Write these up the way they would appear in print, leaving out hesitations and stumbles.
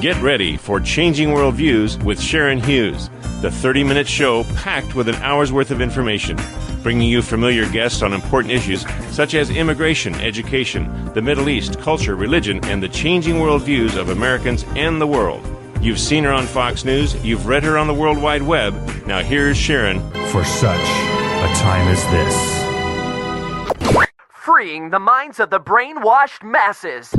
Get ready for Changing Worldviews with Sharon Hughes, the 30-minute show packed with an hour's worth of information, bringing you familiar guests on important issues such as immigration, education, the Middle East, culture, religion, and the changing worldviews of Americans and the world. You've seen her on Fox News, you've read her on the World Wide Web. Now here's Sharon. For such a time as this. Freeing the minds of the brainwashed masses.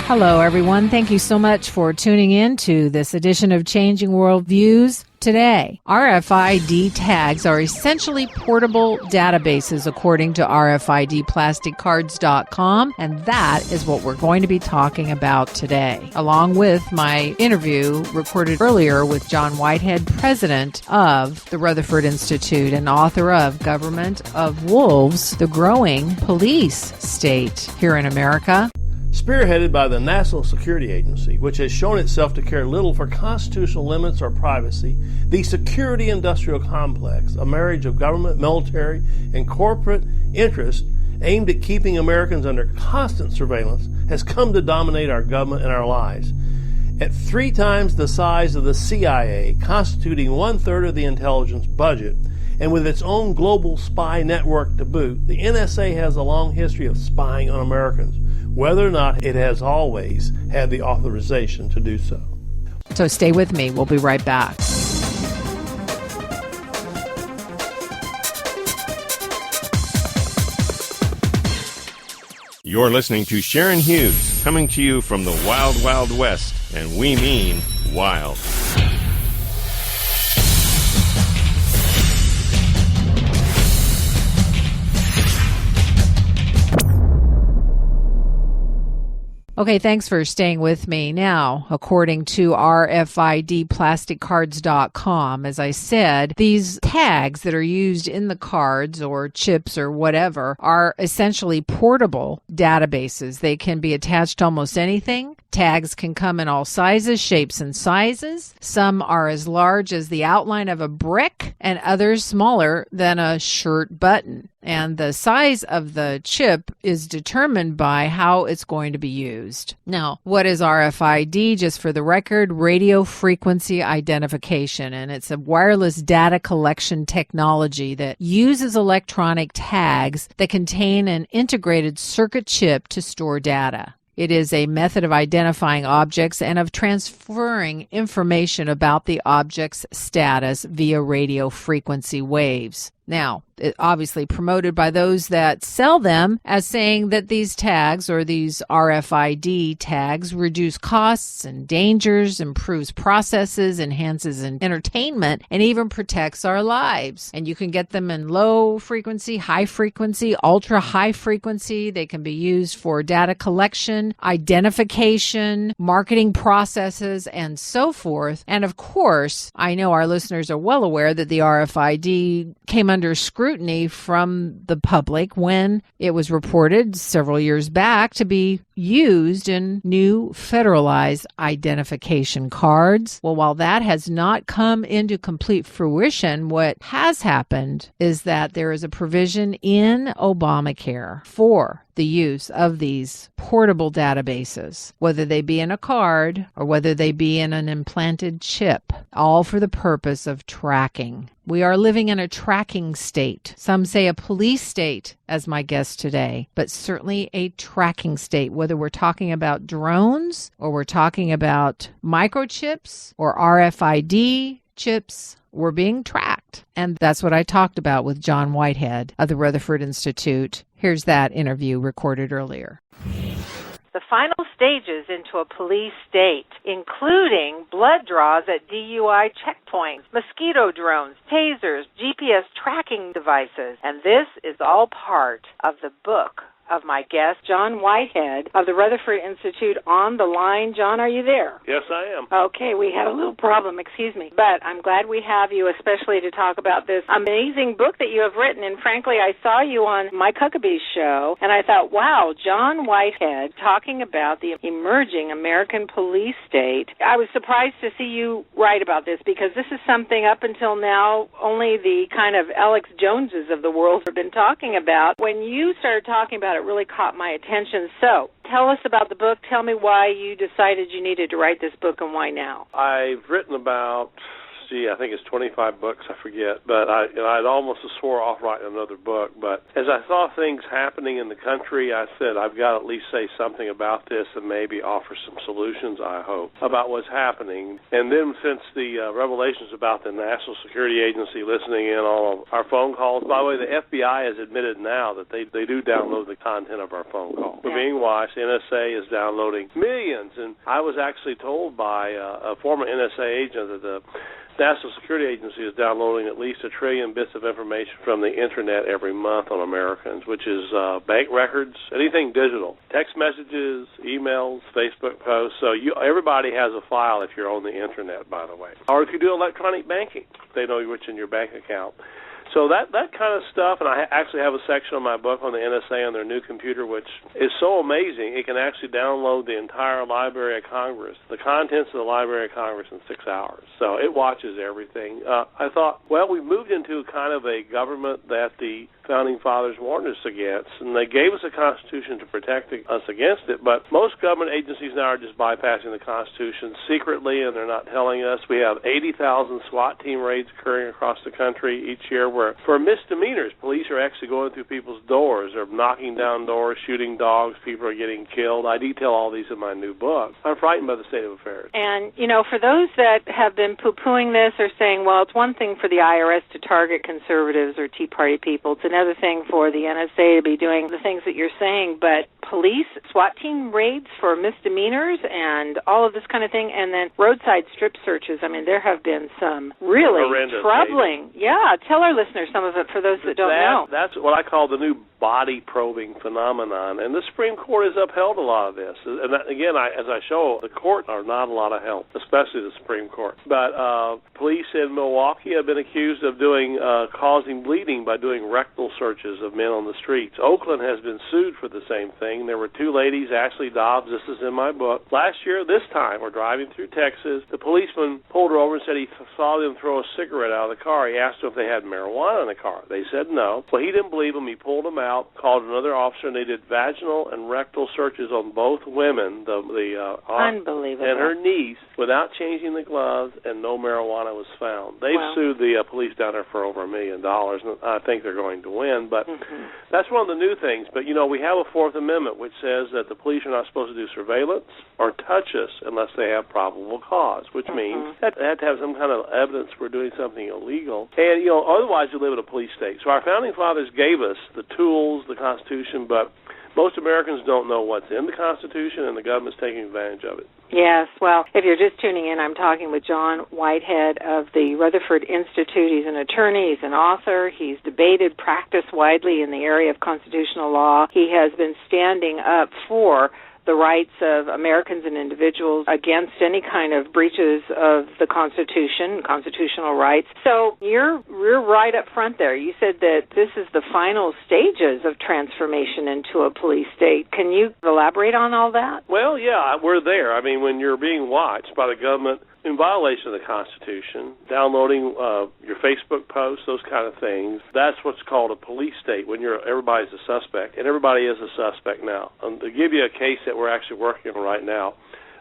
Hello, everyone. Thank you so much for tuning in to this edition of Changing Worldviews. Today, RFID tags are essentially portable databases according to RFIDplasticcards.com, and that is what we're going to be talking about today, along with my interview recorded earlier with John Whitehead, president of the Rutherford Institute and author of Government of Wolves, the Growing Police State here in America. Spearheaded by the National Security Agency, which has shown itself to care little for constitutional limits or privacy, the security industrial complex, a marriage of government, military, and corporate interest aimed at keeping Americans under constant surveillance, has come to dominate our government and our lives. At 3 times the size of the CIA, constituting 1/3 of the intelligence budget, and with its own global spy network to boot, the NSA has a long history of spying on Americans, whether or not it has always had the authorization to do so. So stay with me. We'll be right back. You're listening to Sharon Hughes, coming to you from the Wild, Wild West, and we mean wild. Okay, thanks for staying with me. Now, according to RFIDplasticcards.com, as I said, these tags that are used in the cards or chips or whatever are essentially portable databases. They can be attached to almost anything. Tags can come in all sizes, shapes, and sizes. Some are as large as the outline of a brick and others smaller than a shirt button. And the size of the chip is determined by how it's going to be used. Now, what is RFID? Just for the record, radio frequency identification. And it's a wireless data collection technology that uses electronic tags that contain an integrated circuit chip to store data. It is a method of identifying objects and of transferring information about the object's status via radio frequency waves. Now, it obviously promoted by those that sell them as saying that these tags or these RFID tags reduce costs and dangers, improves processes, enhances entertainment, and even protects our lives. And you can get them in low frequency, high frequency, ultra high frequency. They can be used for data collection, identification, marketing processes, and so forth. And of course, I know our listeners are well aware that the RFID came under scrutiny from the public when it was reported several years back to be used in new federalized identification cards. Well, while that has not come into complete fruition, what has happened is that there is a provision in ObamaCare for the use of these portable databases, whether they be in a card or whether they be in an implanted chip, all for the purpose of tracking. We are living in a tracking state. Some say a police state, as my guest today, but certainly a tracking state, whether we're talking about drones or we're talking about microchips or RFID chips. We're being tracked. And that's what I talked about with John Whitehead of the Rutherford Institute. Here's that interview recorded earlier. The final stages into a police state, including blood draws at DUI checkpoints, mosquito drones, tasers, GPS tracking devices. And this is all part of the book of my guest, John Whitehead of the Rutherford Institute, on the line. John, are you there? Yes, I am. Okay, we had a little problem, excuse me. But I'm glad we have you, especially to talk about this amazing book that you have written. And frankly, I saw you on Mike Huckabee's show, and I thought, wow, John Whitehead talking about the emerging American police state. I was surprised to see you write about this, because this is something up until now only the kind of Alex Joneses of the world have been talking about. When you started talking about it, really caught my attention. So tell us about the book. Tell me why you decided you needed to write this book and why now. I've written about, I think it's 25 books, I forget, but I'd almost swore off writing another book. But as I saw things happening in the country, I said, I've got to at least say something about this and maybe offer some solutions, I hope, about what's happening. And then since the revelations about the National Security Agency listening in on our phone calls, by the way, the FBI has admitted now that they do download the content of our phone calls. For being watched, the NSA is downloading millions. And I was actually told by a former NSA agent that the National Security Agency is downloading at least 1 trillion bits of information from the Internet every month on Americans, which is bank records, anything digital, text messages, emails, Facebook posts. So everybody has a file if you're on the Internet, by the way. Or if you do electronic banking, they know what's in your bank account. So that kind of stuff, and I actually have a section on my book on the NSA on their new computer, which is so amazing. It can actually download the entire Library of Congress, the contents of the Library of Congress in 6 hours. So it watches everything. I thought, well, we moved into kind of a government that the Founding Fathers warned us against, and they gave us a Constitution to protect us against it, but most government agencies now are just bypassing the Constitution secretly, and they're not telling us. We have 80,000 SWAT team raids occurring across the country each year where, for misdemeanors, police are actually going through people's doors. They're knocking down doors, shooting dogs, people are getting killed. I detail all these in my new book. I'm frightened by the state of affairs. And, for those that have been poo-pooing this or saying, well, it's one thing for the IRS to target conservatives or Tea Party people, it's another thing for the NSA to be doing the things that you're saying, but police, SWAT team raids for misdemeanors and all of this kind of thing, and then roadside strip searches. I mean, there have been some really troubling. Yeah, tell our listeners some of it for those that don't know. That's what I call the new body probing phenomenon, and the Supreme Court has upheld a lot of this. And that, again, as I show, the courts are not a lot of help, especially the Supreme Court. But police in Milwaukee have been accused of causing bleeding by doing rectal searches of men on the streets. Oakland has been sued for the same thing. There were 2 ladies, Ashley Dobbs, this is in my book. Last year, this time, we're driving through Texas. The policeman pulled her over and said he saw them throw a cigarette out of the car. He asked them if they had marijuana in the car. They said no. Well, he didn't believe them. He pulled them out, called another officer, and they did vaginal and rectal searches on both women, the aunt and her niece, without changing the gloves, and no marijuana was found. They've sued the police down there for over $1 million, and I think they're going to win. But that's one of the new things. But, we have a Fourth Amendment which says that the police are not supposed to do surveillance or touch us unless they have probable cause, which means that they have to have some kind of evidence we're doing something illegal. And, otherwise you live in a police state. So our Founding Fathers gave us the tools, the Constitution, but most Americans don't know what's in the Constitution, and the government's taking advantage of it. Yes, well, if you're just tuning in, I'm talking with John Whitehead of the Rutherford Institute. He's an attorney, he's an author, he's debated, practiced widely in the area of constitutional law. He has been standing up for the rights of Americans and individuals against any kind of breaches of the Constitution, constitutional rights. So you're right up front there. You said that this is the final stages of transformation into a police state. Can you elaborate on all that? Well, yeah, we're there. I mean, when you're being watched by the government in violation of the Constitution, downloading your Facebook posts, those kind of things, that's what's called a police state, when everybody's a suspect, and everybody is a suspect now. To give you a case that we're actually working on right now,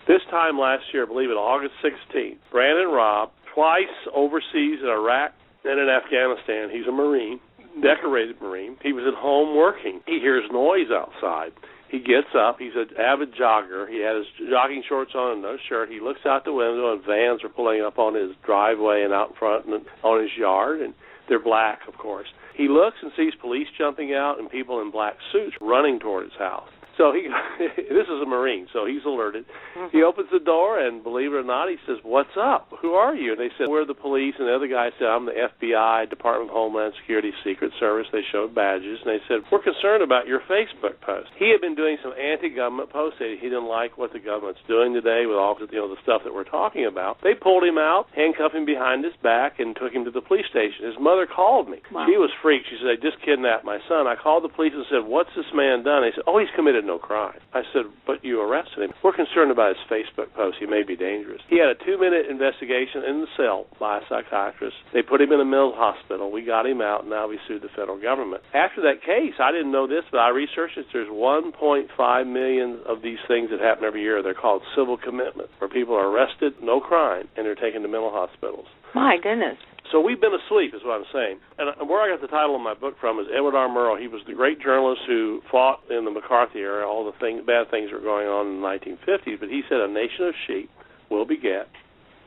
this time last year, I believe it, August 16th, Brandon Robb, twice overseas in Iraq and in Afghanistan. He's a Marine, decorated Marine. He was at home working. He hears noise outside. He gets up. He's an avid jogger. He had his jogging shorts on and no shirt. He looks out the window, and vans are pulling up on his driveway and out in front and on his yard, and they're black, of course. He looks and sees police jumping out and people in black suits running toward his house. So this is a Marine, so he's alerted. He opens the door, and believe it or not, he says, "What's up? Who are you?" And they said, "We're the police." And the other guy said, "I'm the FBI, Department of Homeland Security, Secret Service." They showed badges, and they said, "We're concerned about your Facebook post." He had been doing some anti-government posts. He didn't like what the government's doing today with all the stuff that we're talking about. They pulled him out, handcuffed him behind his back, and took him to the police station. His mother called me. Wow. She was freaked. She said, "They just kidnapped my son." I called the police and said, "What's this man done?" They said, "Oh, he's committed no crime." I said, "But you arrested him." "We're concerned about his Facebook post. He may be dangerous." He had a 2-minute investigation in the cell by a psychiatrist. They put him in a mental hospital. We got him out, and now we sued the federal government. After that case, I didn't know this, but I researched it. There's 1.5 million of these things that happen every year. They're called civil commitment, where people are arrested, no crime, and they're taken to mental hospitals. My goodness. So we've been asleep, is what I'm saying. And where I got the title of my book from is Edward R. Murrow. He was the great journalist who fought in the McCarthy era. All the bad things were going on in the 1950s. But he said a nation of sheep will beget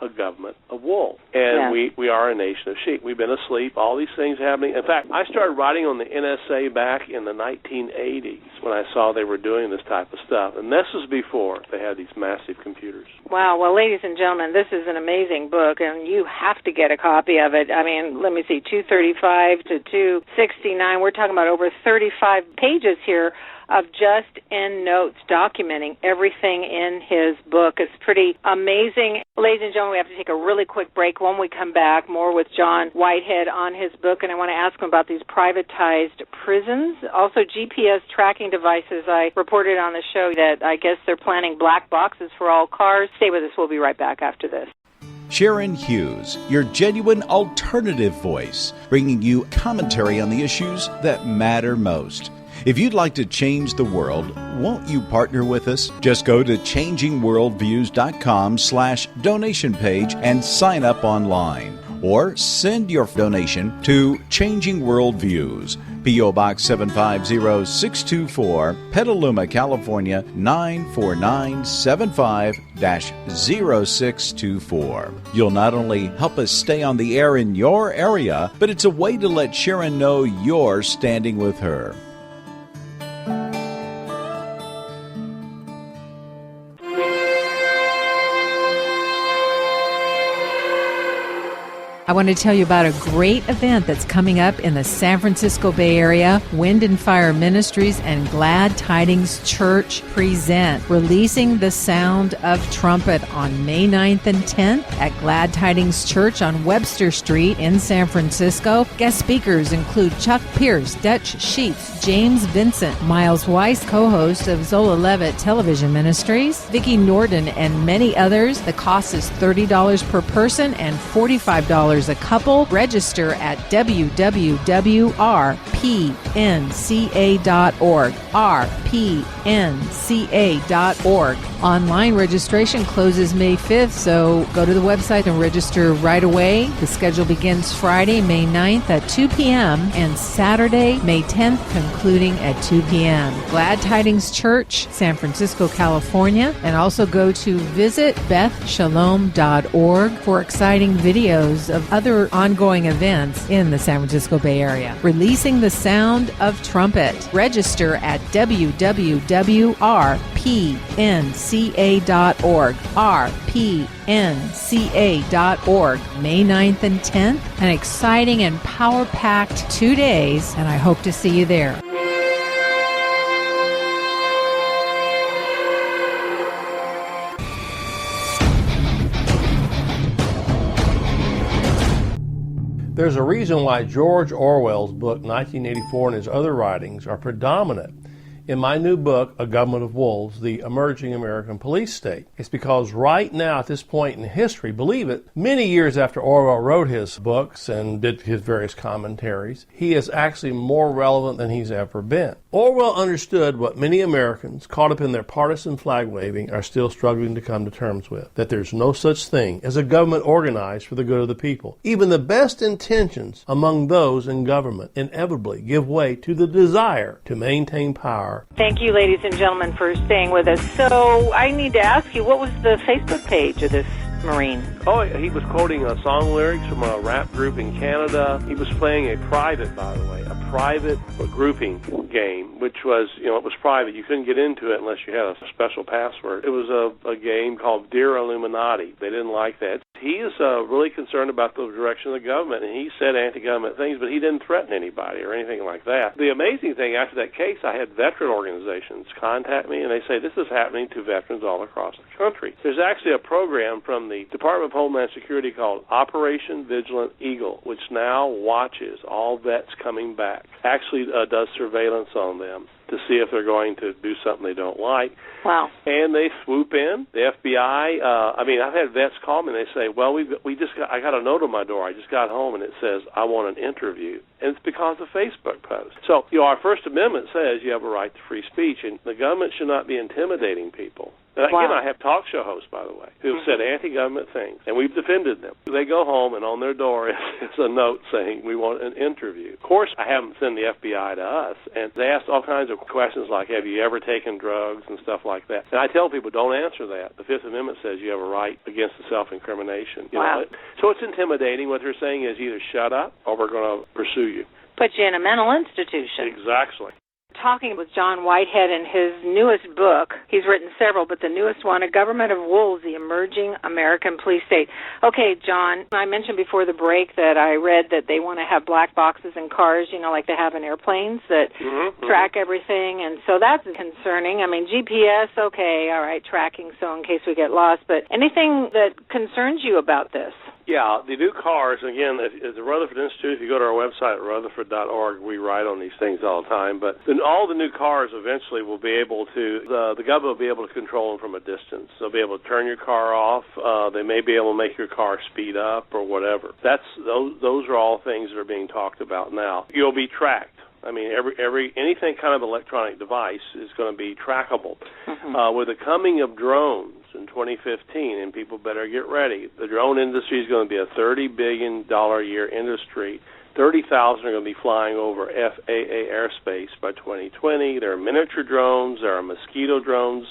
a government of wolves. And we are a nation of sheep. We've been asleep, all these things happening. In fact, I started writing on the NSA back in the 1980s when I saw they were doing this type of stuff. And this was before they had these massive computers. Wow. Well, ladies and gentlemen, this is an amazing book, and you have to get a copy of it. I mean, let me see, 235 to 269. We're talking about over 35 pages here of just end notes documenting everything in his book. It's pretty amazing. Ladies and gentlemen, we have to take a really quick break. When we come back, more with John Whitehead on his book, and I want to ask him about these privatized prisons. Also, GPS tracking devices. I reported on the show that I guess they're planning black boxes for all cars. Stay with us. We'll be right back after this. Sharon Hughes, your genuine alternative voice, bringing you commentary on the issues that matter most. If you'd like to change the world, won't you partner with us? Just go to changingworldviews.com/donation page and sign up online. Or send your donation to Changing World Views, P.O. Box 750624, Petaluma, California 94975-0624. You'll not only help us stay on the air in your area, but it's a way to let Sharon know you're standing with her. I want to tell you about a great event that's coming up in the San Francisco Bay Area. Wind and Fire Ministries and Glad Tidings Church present Releasing the Sound of Trumpet on May 9th and 10th at Glad Tidings Church on Webster Street in San Francisco. Guest speakers include Chuck Pierce, Dutch Sheets, James Vincent, Miles Weiss, co-host of Zola Levitt Television Ministries, Vicki Norden, and many others. The cost is $30 per person and $45 a couple. Register at www.rpnca.org. rpnca.org. Online registration closes May 5th, so go to the website and register right away. The schedule begins Friday, May 9th at 2 p.m. and Saturday, May 10th, concluding at 2 p.m. Glad Tidings Church, San Francisco, California, and also go to visit bethshalom.org for exciting videos of other ongoing events in the San Francisco Bay Area. Releasing the Sound of Trumpet. Register at www.rpnca.org. rpnca.org. May 9th and 10th. An exciting and power-packed 2 days, and I hope to see you there. There's a reason why George Orwell's book 1984 and his other writings are predominant in my new book, A Government of Wolves, The Emerging American Police State. It's because right now, at this point in history, believe it, many years after Orwell wrote his books and did his various commentaries, he is actually more relevant than he's ever been. Orwell understood what many Americans, caught up in their partisan flag-waving, are still struggling to come to terms with, that there's no such thing as a government organized for the good of the people. Even the best intentions among those in government inevitably give way to the desire to maintain power. Thank you, ladies and gentlemen, for staying with us. So I need to ask you, what was the Facebook page of this Marine? Oh, he was quoting song lyrics from a rap group in Canada. He was playing a private, by the way, a private grouping game, which was, it was private. You couldn't get into it unless you had a special password. It was a game called Dear Illuminati. They didn't like that. He is really concerned about the direction of the government, and he said anti-government things, but he didn't threaten anybody or anything like that. The amazing thing, after that case, I had veteran organizations contact me, and they say this is happening to veterans all across the country. There's actually a program from the Department of Homeland Security called Operation Vigilant Eagle, which now watches all vets coming back, actually does surveillance on them to see if they're going to do something they don't like. Wow. And they swoop in. The FBI, I've had vets call me and they say, well, I got a note on my door. I just got home and it says, I want an interview. And it's because of Facebook posts. So, our First Amendment says you have a right to free speech, and the government should not be intimidating people. And again, I have talk show hosts, by the way, who have said anti-government things, and we've defended them. They go home, and on their door is a note saying, we want an interview. Of course, I have them send the FBI to us, and they ask all kinds of questions like, have you ever taken drugs and stuff like that. And I tell people, don't answer that. The Fifth Amendment says you have a right against the self-incrimination. Wow. So it's intimidating. What they're saying is either shut up or we're going to pursue you. Put you in a mental institution. Exactly. Talking with John Whitehead in his newest book, he's written several, but the newest one, A Government of Wolves, the Emerging American Police State. Okay, John, I mentioned before the break that I read that they want to have black boxes in cars, like they have in airplanes that track everything, and so that's concerning. I mean, GPS, okay, all right, tracking, so in case we get lost, but anything that concerns you about this? Yeah, the new cars, again, at the Rutherford Institute, if you go to our website at rutherford.org, we write on these things all the time, but all the new cars eventually will be able to, the government will be able to control them from a distance. They'll be able to turn your car off. They may be able to make your car speed up or whatever. Those are all things that are being talked about now. You'll be tracked. I mean, anything kind of electronic device is going to be trackable. With the coming of drones in 2015, and people better get ready, the drone industry is going to be a $30 billion a year industry. 30,000 are going to be flying over FAA airspace by 2020. There are miniature drones. There are mosquito drones,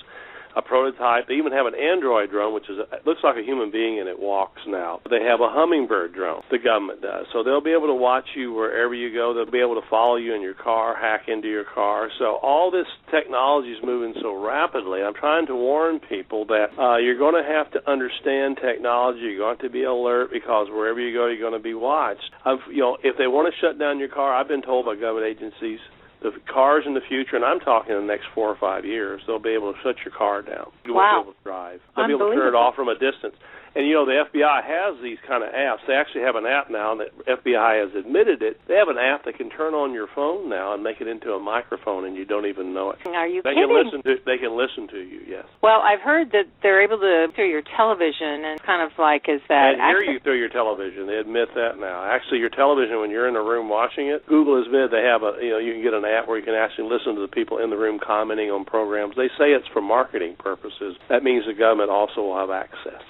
a prototype. They even have an Android drone, which looks like a human being, and it walks now. They have a hummingbird drone, the government does. So they'll be able to watch you wherever you go. They'll be able to follow you in your car, hack into your car. So all this technology is moving so rapidly. I'm trying to warn people that you're going to have to understand technology. You're going to have to be alert because wherever you go, you're going to be watched. If they want to shut down your car, I've been told by government agencies, the cars in the future, and I'm talking in the next 4 or 5 years, they'll be able to shut your car down. You won't be able to drive. They'll be able to turn it off from a distance. And, the FBI has these kind of apps. They actually have an app now, and the FBI has admitted it. They have an app that can turn on your phone now and make it into a microphone, and you don't even know it. Are you kidding? They can listen to you, yes. Well, I've heard that they're able to through your television, and kind of like, is that... They hear you through your television. They admit that now. Actually, your television, when you're in a room watching it, Google has admitted they have you can get an app where you can actually listen to the people in the room commenting on programs. They say it's for marketing purposes. That means the government also will have access.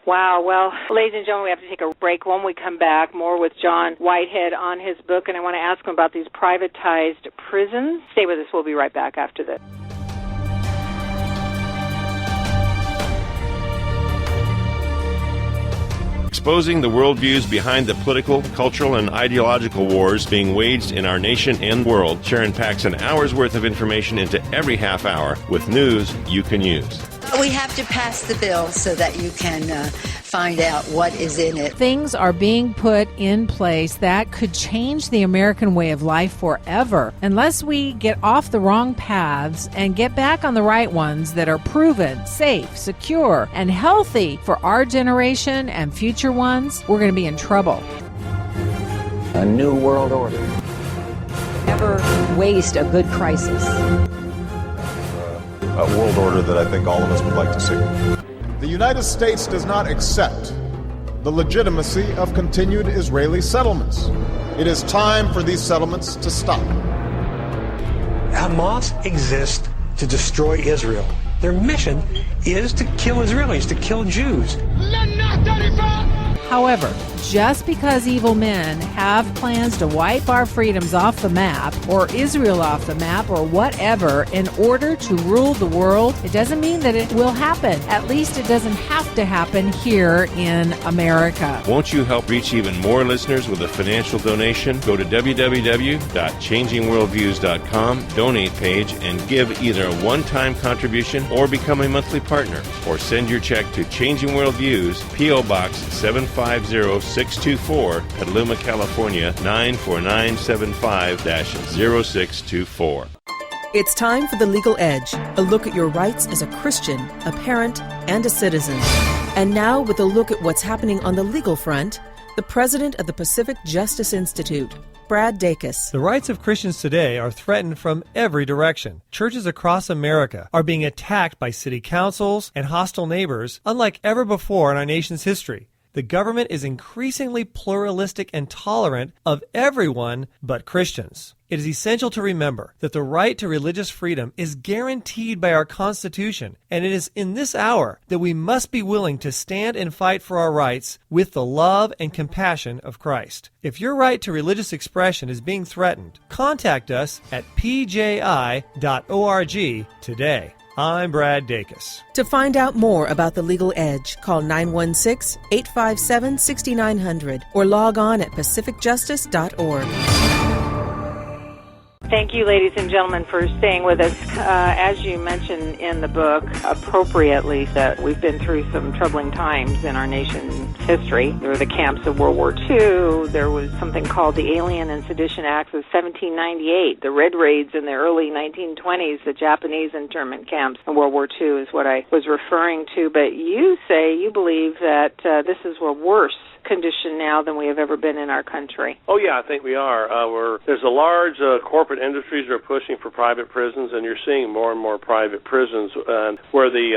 Wow. Well, ladies and gentlemen, we have to take a break. When we come back, more with John Whitehead on his book, and I want to ask him about these privatized prisons. Stay with us. We'll be right back after this. Exposing the worldviews behind the political, cultural, and ideological wars being waged in our nation and world, Sharon packs an hour's worth of information into every half hour with news you can use. We have to pass the bill so that you can find out what is in it. Things are being put in place that could change the American way of life forever unless we get off the wrong paths and get back on the right ones that are proven, safe, secure, and healthy for our generation and future ones. We're going to be in trouble. A new world order. Never waste a good crisis. A world order that I think all of us would like to see. The United States does not accept the legitimacy of continued Israeli settlements. It is time for these settlements to stop. Hamas exists to destroy Israel. Their mission is to kill Israelis, to kill Jews. However, just because evil men have plans to wipe our freedoms off the map, or Israel off the map, or whatever, in order to rule the world, it doesn't mean that it will happen. At least it doesn't have to happen here in America. Won't you help reach even more listeners with a financial donation? Go to www.changingworldviews.com, donate page, and give either a one-time contribution or become a monthly partner. Or send your check to Changing World Views, P.O. Box 750624, Petaluma, California 94975-0624. It's time for The Legal Edge, a look at your rights as a Christian, a parent, and a citizen. And now, with a look at what's happening on the legal front, the president of the Pacific Justice Institute, Brad Dacus. The rights of Christians today are threatened from every direction. Churches across America are being attacked by city councils and hostile neighbors, unlike ever before in our nation's history. The government is increasingly pluralistic and tolerant of everyone but Christians. It is essential to remember that the right to religious freedom is guaranteed by our Constitution, and it is in this hour that we must be willing to stand and fight for our rights with the love and compassion of Christ. If your right to religious expression is being threatened, contact us at pji.org today. I'm Brad Dacus. To find out more about The Legal Edge, call 916-857-6900 or log on at pacificjustice.org. Thank you, ladies and gentlemen, for staying with us. As you mentioned in the book, appropriately, that we've been through some troubling times in our nation's history. There were the camps of World War II. There was something called the Alien and Sedition Acts of 1798. The Red Raids in the early 1920s, the Japanese internment camps in World War II is what I was referring to. But you say you believe that this is a worse condition now than we have ever been in our country. Oh, yeah, I think we are. There's a large corporate industries that are pushing for private prisons, and you're seeing more and more private prisons where these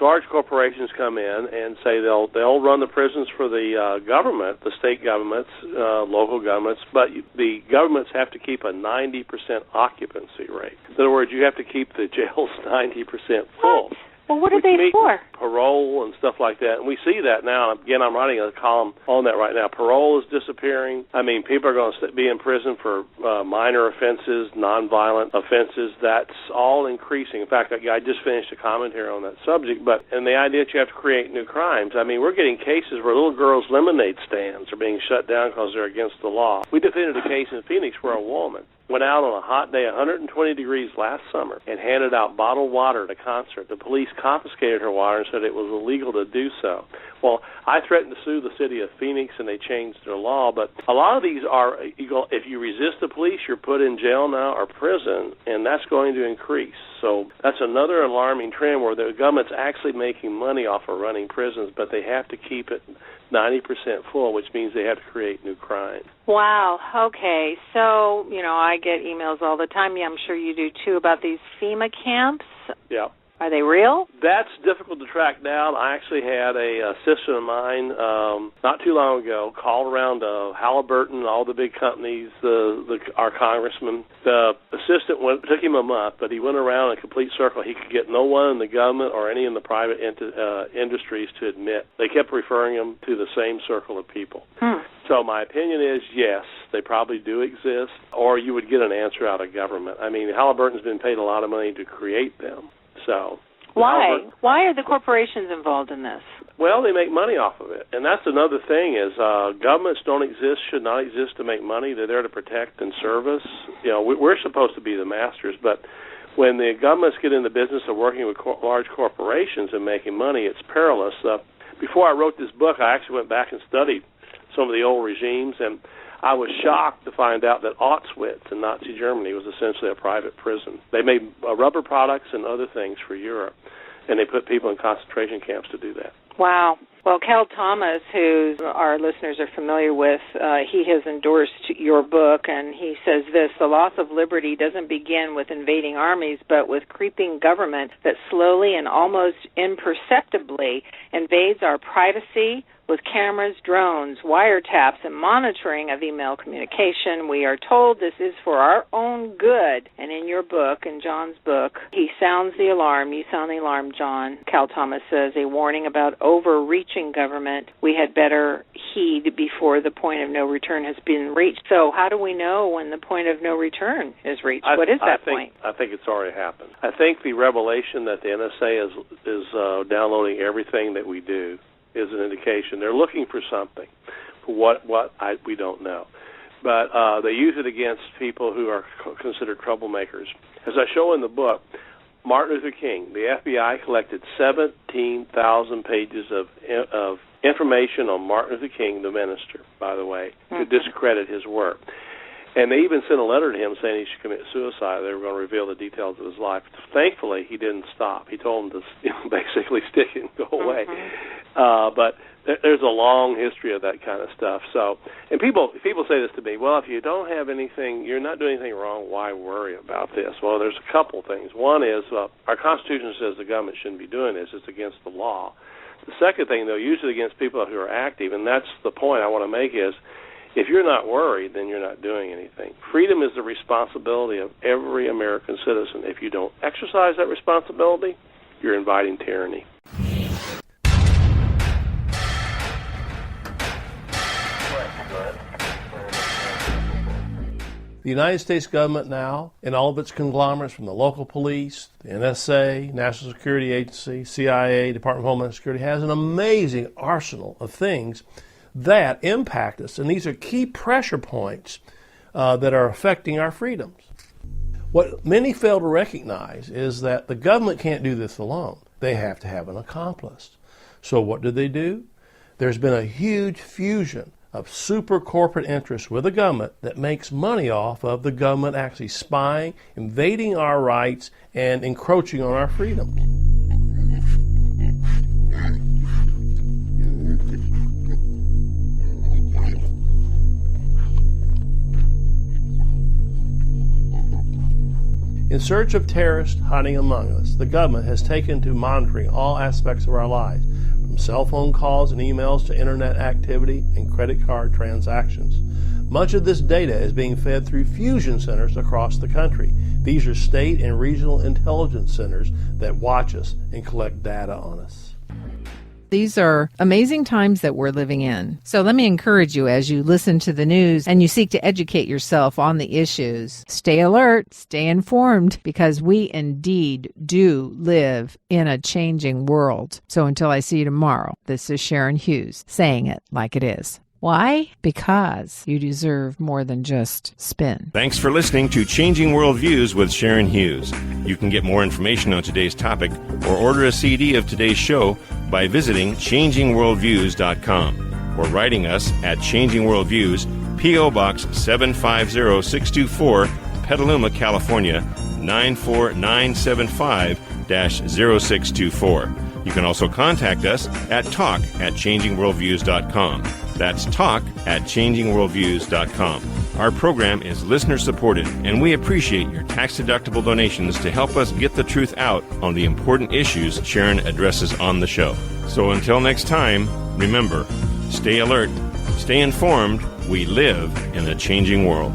large corporations come in and say they'll run the prisons for the government, the state governments, local governments, but the governments have to keep a 90% occupancy rate. In other words, you have to keep the jails 90% full. What? Well, what are they for? Parole and stuff like that. And we see that now. Again, I'm writing a column on that right now. Parole is disappearing. I mean, people are going to be in prison for minor offenses, nonviolent offenses. That's all increasing. In fact, I just finished a commentary on that subject. And the idea that you have to create new crimes. I mean, we're getting cases where little girls' lemonade stands are being shut down because they're against the law. We defended a case in Phoenix where a woman went out on a hot day, 120 degrees last summer, and handed out bottled water at a concert. The police confiscated her water and said it was illegal to do so. Well, I threatened to sue the city of Phoenix, and they changed their law. But a lot of these are, if you resist the police, you're put in jail now or prison, and that's going to increase. So that's another alarming trend where the government's actually making money off of running prisons, but they have to keep it 90% full, which means they have to create new crime. Wow. Okay. So, I get emails all the time. Yeah, I'm sure you do too, about these FEMA camps. Yeah. Are they real? That's difficult to track down. I actually had a sister of mine not too long ago called around Halliburton, all the big companies, our congressman. The assistant took him a month, but he went around in a complete circle. He could get no one in the government or any in the private industries to admit. They kept referring him to the same circle of people. So my opinion is, yes, they probably do exist, or you would get an answer out of government. I mean, Halliburton's been paid a lot of money to create them. So why are the corporations involved in this? Well, they make money off of it, and that's another thing is governments should not exist to make money. They're there to protect and service. We're supposed to be the masters, but when the governments get in the business of working with large corporations and making money, it's perilous. Before I wrote this book, I actually went back and studied some of the old regimes, and I was shocked to find out that Auschwitz in Nazi Germany was essentially a private prison. They made rubber products and other things for Europe, and they put people in concentration camps to do that. Wow. Well, Cal Thomas, who our listeners are familiar with, he has endorsed your book, and he says this: the loss of liberty doesn't begin with invading armies, but with creeping government that slowly and almost imperceptibly invades our privacy with cameras, drones, wiretaps, and monitoring of email communication. We are told this is for our own good. And in your book, in John's book, he sounds the alarm. You sound the alarm, John. Cal Thomas says, a warning about overreaching government. We had better heed before the point of no return has been reached. So how do we know when the point of no return is reached? What is that point? I think it's already happened. I think the revelation that the NSA is downloading everything that we do is an indication. They're looking for something. For what we don't know. But they use it against people who are considered troublemakers. As I show in the book, Martin Luther King, the FBI collected 17,000 pages of information on Martin Luther King, the minister, by the way, to discredit his work. And they even sent a letter to him saying he should commit suicide. They were going to reveal the details of his life. Thankfully, he didn't stop. He told them to basically stick it and go away. But there's a long history of that kind of stuff. So, and people say this to me, well, if you don't have anything, you're not doing anything wrong, why worry about this? Well, there's a couple things. One is our Constitution says the government shouldn't be doing this. It's against the law. The second thing, though, usually against people who are active, and that's the point I want to make is, if you're not worried, then you're not doing anything. Freedom is the responsibility of every American citizen. If you don't exercise that responsibility, you're inviting tyranny. The United States government now, and all of its conglomerates from the local police, the NSA, National Security Agency, CIA, Department of Homeland Security, has an amazing arsenal of things that impact us. And these are key pressure points that are affecting our freedoms. What many fail to recognize is that the government can't do this alone. They have to have an accomplice. So what do? There's been a huge fusion of super corporate interests with the government that makes money off of the government actually spying, invading our rights, and encroaching on our freedoms. In search of terrorists hiding among us, the government has taken to monitoring all aspects of our lives, from cell phone calls and emails to internet activity and credit card transactions. Much of this data is being fed through fusion centers across the country. These are state and regional intelligence centers that watch us and collect data on us. These are amazing times that we're living in. So let me encourage you as you listen to the news and you seek to educate yourself on the issues. Stay alert, stay informed, because we indeed do live in a changing world. So until I see you tomorrow, this is Sharon Hughes saying it like it is. Why? Because you deserve more than just spin. Thanks for listening to Changing Worldviews with Sharon Hughes. You can get more information on today's topic or order a CD of today's show by visiting changingworldviews.com or writing us at Changing Worldviews, P.O. Box 750624, Petaluma, California, 94975-0624. You can also contact us at talk@changingworldviews.com. That's talk@changingworldviews.com. Our program is listener-supported, and we appreciate your tax-deductible donations to help us get the truth out on the important issues Sharon addresses on the show. So until next time, remember, stay alert, stay informed. We live in a changing world.